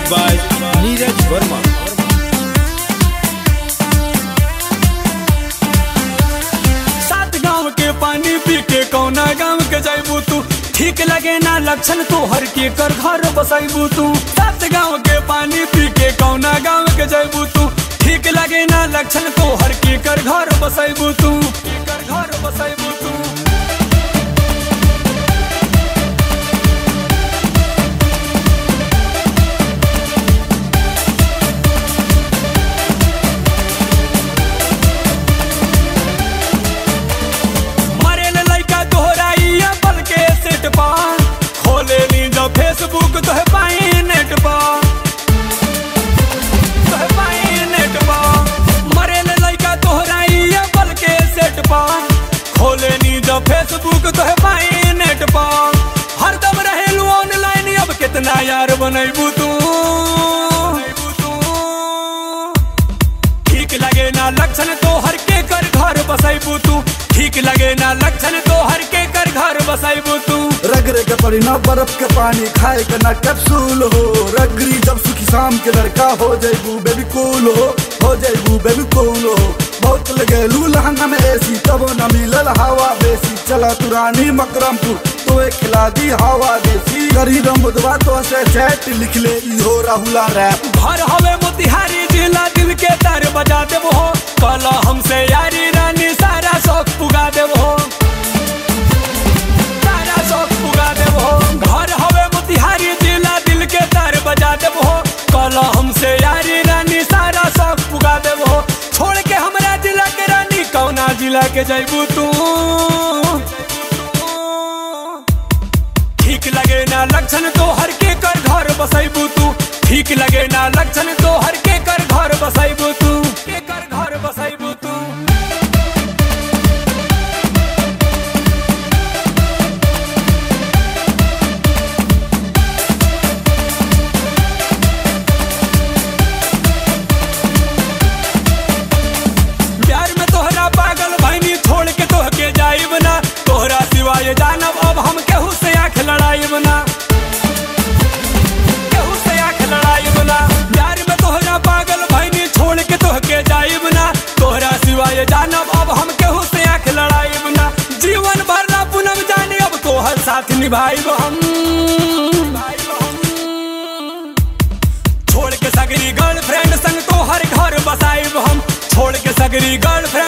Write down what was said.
By Neeraj Verma. सात गांव के पानी पी के कौना गांव के जाइबू तू, ठीक लगे ना लक्षण तो हर के कर घर बसाइबू तू। सात गांव के पानी पी के कौना गांव के जाइबू तू, ठीक लगे ना लक्षण तो हर के कर घर बसाइबू तू, घर बसाइबू तू। खोले नी जो फेसबुक तो है पाई नेट पा, तो है पाई नेट पा। मरे ले लइका तोहराई बल के सेट पा, खोले नी जो फेसबुक तो है पाई नेट पा। हरदम रहेलू ऑनलाइन, अब कितना यार बनैबू तू। ठीक लगे ना लक्षण तो हर के कर घर बसाइबू तू, ठीक लगे ना लक्षण तो हर के कर घर बसाइबू तू। रगरे के पड़ी ना बर्फ के पानी, खाए के ना कैप्सूल हो। रगरी जब सुखी शाम के लड़का हो जाइबू बेबी कूल हो जाइबू बेबी कूल हो। बहुत लगे लू लहंगा में एसी, तब न मिलल हवा बेसी। चला तुरानी मकरमपुर तो एक खिला दी हवा देसी। गरी रमुदवा तो से चैट लिख ले हो राहुला रैप। घर हवे मोतिहारी जिला, दिल के तार बजा देबो हो। कल हमसे यारी रानी सारा शौक पुगा देबो हो, सारा शौक पुगा देबो हो। घर हवे मोतिहारी जिला, दिल के तार बजा देबो हो। कल हमसे यारी रानी सारा शौक पुगा देबो हो। छोड़ के हमरा जिला के रानी कौना जिला के जाइबू तू। ठीक लगे ना लक्षण तो हर के कर घर बसाइबू तू, ठीक लगे ना लक्षण तो हर के कर घर बसाइबू तू, के कर घर बसाइबू तू। प्यार में तोहरा पागल भैनी, छोड़ के तोह के जाइब ना। तोहरा सिवाय जानब अब हम केहू से आँख लड़ाइब ना, केहू से आँख लड़ाइब ना। प्यार में तोहरा पागल भैनी, छोड़ के तोह के जाइब ना। तोहरा सिवाय जानब अब हम केहू से आँख लड़ाइब ना। जीवन भर ना पूनम जाने, अब तोहर साथ निभाइब हम। छोड़ के सगरी गर्लफ्रेंड संग तोहर घर बसाइब हम, छोड़ के सगरी गर्लफ्रेंड